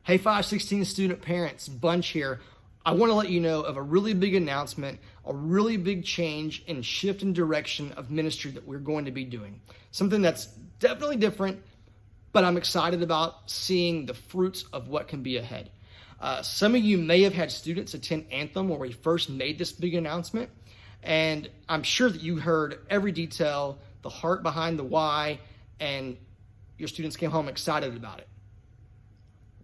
Hey 516 student parents, Bunch here. I want to let you know of a really big announcement, a really big change and shift in direction of ministry that we're going to be doing. Something that's definitely different, but I'm excited about seeing the fruits of what can be ahead. Some of you may have had students attend Anthem where we first made this big announcement, and I'm sure that you heard every detail, the heart behind the why, and your students came home excited about it.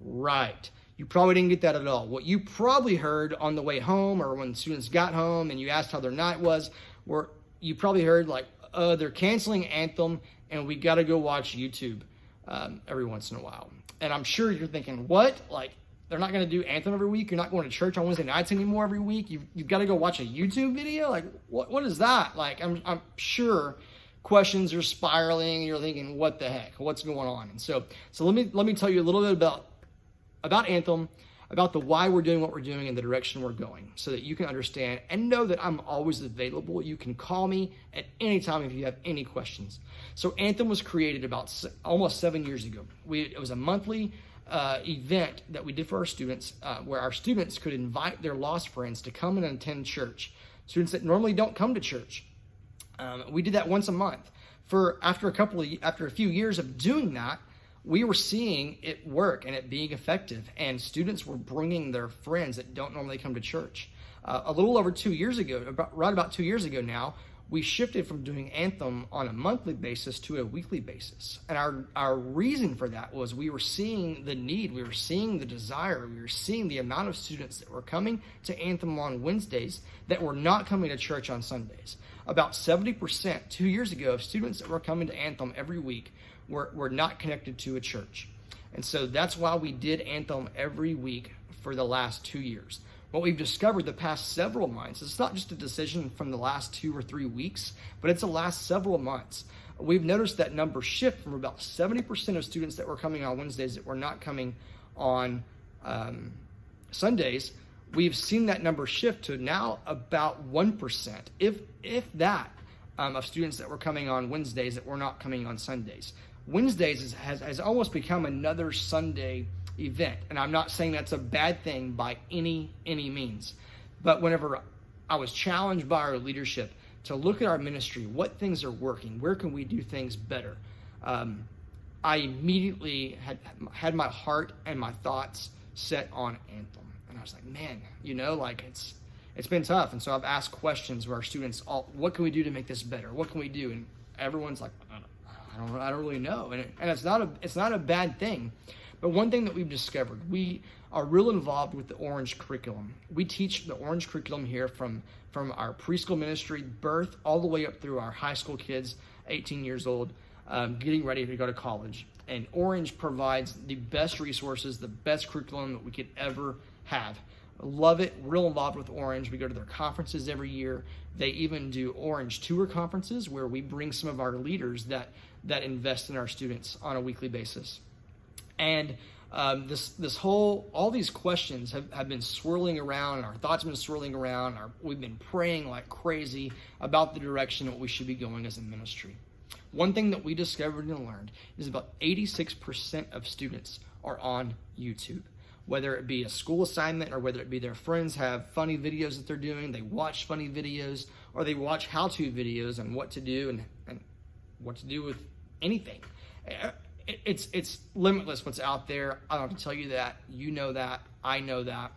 Right. You probably didn't get that at all. What you probably heard on the way home or when students got home and you asked how their night was, you probably heard like, they're canceling Anthem and we got to go watch YouTube every once in a while. And I'm sure you're thinking, what? Like, they're not going to do Anthem every week? You're not going to church on Wednesday nights anymore every week? You've got to go watch a YouTube video? Like, what is that? Like, I'm sure questions are spiraling and you're thinking, what the heck? What's going on? And so let me tell you a little bit about Anthem, about the why we're doing what we're doing and the direction we're going so that you can understand and know that I'm always available. You can call me at any time if you have any questions. So Anthem was created about almost 7 years ago. It was a monthly event that we did for our students where our students could invite their lost friends to come and attend church. Students that normally don't come to church. We did that once a month. After a few years of doing that, we were seeing it work and it being effective, and students were bringing their friends that don't normally come to church. A little over 2 years ago, right about 2 years ago now, we shifted from doing Anthem on a monthly basis to a weekly basis. And our reason for that was we were seeing the need, we were seeing the desire, we were seeing the amount of students that were coming to Anthem on Wednesdays that were not coming to church on Sundays. About 70% 2 years ago of students that were coming to Anthem every week were not connected to a church. And so that's why we did Anthem every week for the last 2 years. What we've discovered the past several months, it's not just a decision from the last 2 or 3 weeks, but it's the last several months. We've noticed that number shift from about 70% of students that were coming on Wednesdays that were not coming on Sundays. We've seen that number shift to now about 1%, if that, of students that were coming on Wednesdays that were not coming on Sundays. Wednesdays has almost become another Sunday event. And I'm not saying that's a bad thing by any means. But whenever I was challenged by our leadership to look at our ministry, what things are working, where can we do things better? I immediately had my heart and my thoughts set on Anthem. And I was like, man, it's been tough. And so I've asked questions where our students, what can we do to make this better? What can we do? And everyone's like, I don't really know. And it's not a bad thing. But one thing that we've discovered, we are real involved with the Orange curriculum. We teach the Orange curriculum here from our preschool ministry, birth, all the way up through our high school kids, 18 years old, getting ready to go to college. And Orange provides the best resources, the best curriculum that we could ever have. Love it, real involved with Orange. We go to their conferences every year. They even do Orange tour conferences where we bring some of our leaders that invest in our students on a weekly basis. And all these questions have been swirling around, and our thoughts have been swirling around. We've been praying like crazy about the direction that we should be going as a ministry. One thing that we discovered and learned is about 86% of students are on YouTube. Whether it be a school assignment or whether it be their friends have funny videos that they're doing, they watch funny videos, or they watch how-to videos on what to do and what to do with anything. It's limitless what's out there. I don't have to tell you that. You know that. I know that.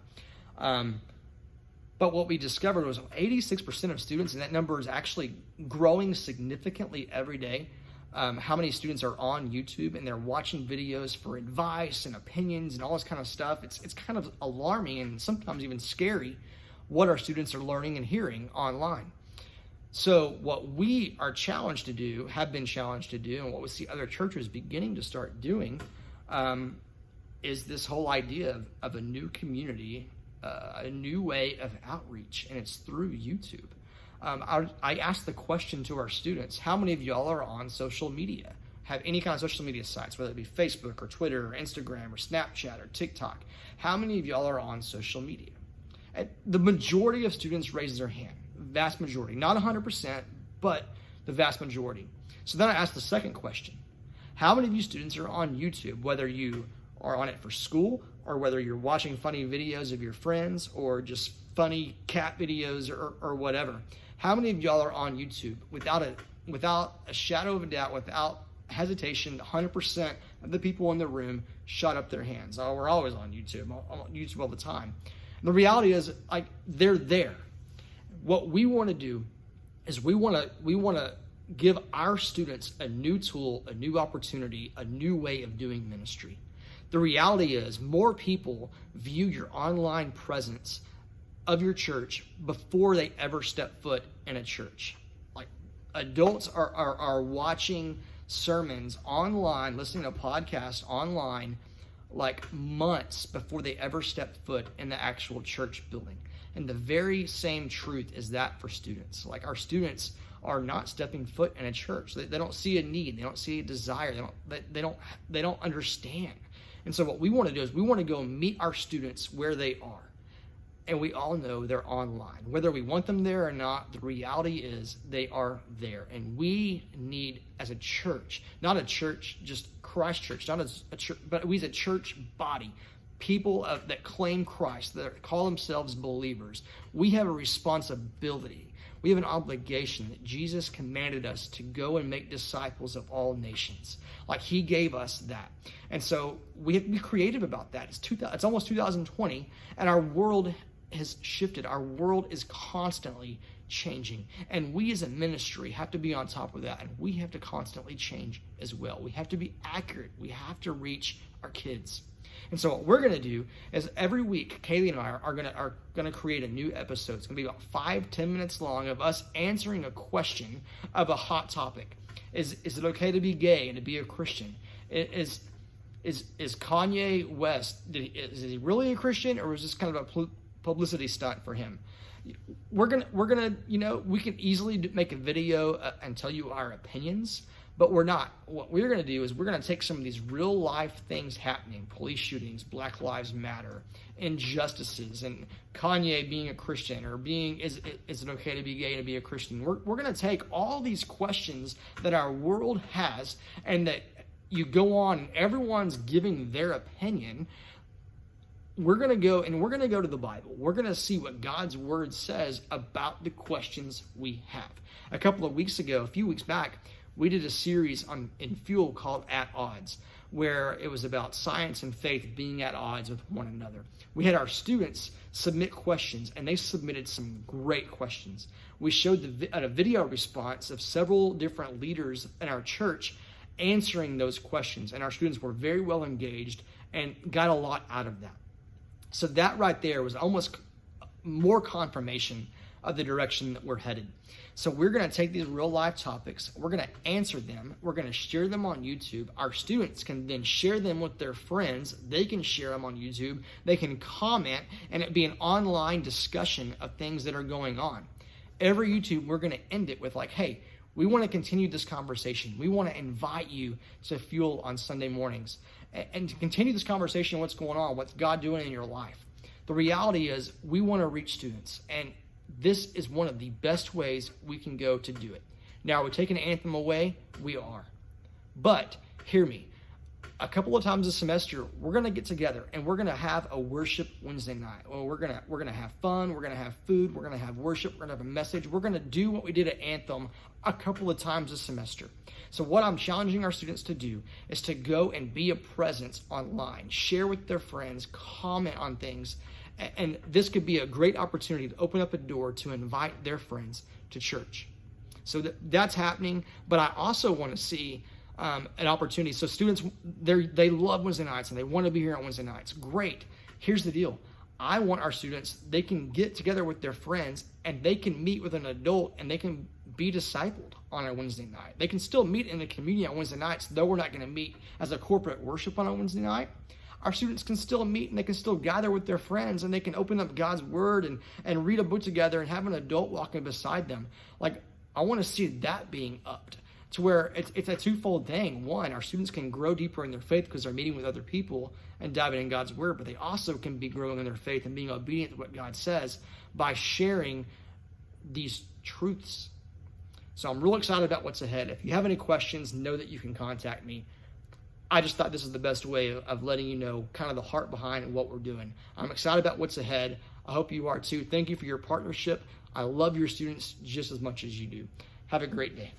But what we discovered was 86% of students, and that number is actually growing significantly every day. How many students are on YouTube and they're watching videos for advice and opinions and all this kind of stuff. It's kind of alarming and sometimes even scary what our students are learning and hearing online. So what we are challenged to do, have been challenged to do, and what we see other churches beginning to start doing is this whole idea of a new community, a new way of outreach, and it's through YouTube. I asked the question to our students, how many of y'all are on social media? Have any kind of social media sites, whether it be Facebook or Twitter or Instagram or Snapchat or TikTok? How many of y'all are on social media? And the majority of students raise their hand, vast majority, not 100%, but the vast majority. So then I asked the second question, how many of you students are on YouTube, whether you are on it for school, or whether you're watching funny videos of your friends or just funny cat videos or whatever. How many of y'all are on YouTube without a shadow of a doubt, without hesitation? 100% of the people in the room shut up their hands. Oh, we're always on YouTube. I'm on YouTube all the time. And the reality is, like, they're there. What we want to do is we want to give our students a new tool, a new opportunity, a new way of doing ministry. The reality is, more people view your online presence of your church before they ever step foot in a church. Like, adults are watching sermons online, listening to podcasts online, like months before they ever step foot in the actual church building. And the very same truth is that for students. Like, our students are not stepping foot in a church. They don't see a need. They don't see a desire. They don't understand. And so what we want to do is we want to go meet our students where they are. And we all know they're online. Whether we want them there or not, the reality is they are there. And we need, as a church, not a church, just Christ Church, not as a church, but we as a church body, people that claim Christ, that call themselves believers, we have a responsibility. We have an obligation that Jesus commanded us to go and make disciples of all nations. Like, he gave us that. And so we have to be creative about that. It's almost 2020, and our world has shifted. Our world is constantly changing. And we as a ministry have to be on top of that, and we have to constantly change as well. We have to be accurate. We have to reach our kids. And so what we're going to do is every week, Kaylee and I are going to create a new episode. It's going to be about 5-10 minutes long of us answering a question of a hot topic. Is it okay to be gay and to be a Christian? Is Kanye West, is he really a Christian, or is this kind of a publicity stunt for him? We're gonna we can easily make a video and tell you our opinions, but we're not. What we're going to do is we're going to take some of these real life things happening, police shootings, Black Lives Matter, injustices, and Kanye being a Christian, or is it okay to be gay and to be a Christian? We're going to take all these questions that our world has, and that you go on and everyone's giving their opinion. We're going to go to the Bible. We're going to see what God's word says about the questions we have. A few weeks back, we did a series in Fuel called At Odds, where it was about science and faith being at odds with one another. We had our students submit questions, and they submitted some great questions. We showed a video response of several different leaders in our church answering those questions, and our students were very well engaged and got a lot out of that. So that right there was almost more confirmation of the direction that we're headed. So we're going to take these real life topics, we're going to answer them, we're going to share them on YouTube. Our students can then share them with their friends. They can share them on YouTube. They can comment, and it'd be an online discussion of things that are going on. Every YouTube, we're going to end it with like, hey, we want to continue this conversation. We want to invite you to Fuel on Sunday mornings and to continue this conversation, what's going on, what's God doing in your life. The reality is we want to reach students, and this is one of the best ways we can go to do it. Now, are we taking Anthem away? We are. But hear me. A couple of times a semester, we're going to get together and we're going to have a worship Wednesday night. Well, we're going to have fun. We're going to have food. We're going to have worship. We're going to have a message. We're going to do what we did at Anthem a couple of times a semester. So what I'm challenging our students to do is to go and be a presence online, share with their friends, comment on things. And this could be a great opportunity to open up a door to invite their friends to church. So that's happening. But I also want to see an opportunity. So students, they love Wednesday nights and they want to be here on Wednesday nights. Great. Here's the deal. I want our students, they can get together with their friends and they can meet with an adult and they can be discipled on a Wednesday night. They can still meet in the community on Wednesday nights, though we're not going to meet as a corporate worship on a Wednesday night. Our students can still meet and they can still gather with their friends and they can open up God's word and read a book together and have an adult walking beside them. Like, I want to see that being upped to where it's a twofold thing. One, our students can grow deeper in their faith because they're meeting with other people and diving in God's word, but they also can be growing in their faith and being obedient to what God says by sharing these truths. So I'm real excited about what's ahead. If you have any questions, know that you can contact me. I just thought this is the best way of letting you know kind of the heart behind what we're doing. I'm excited about what's ahead. I hope you are too. Thank you for your partnership. I love your students just as much as you do. Have a great day.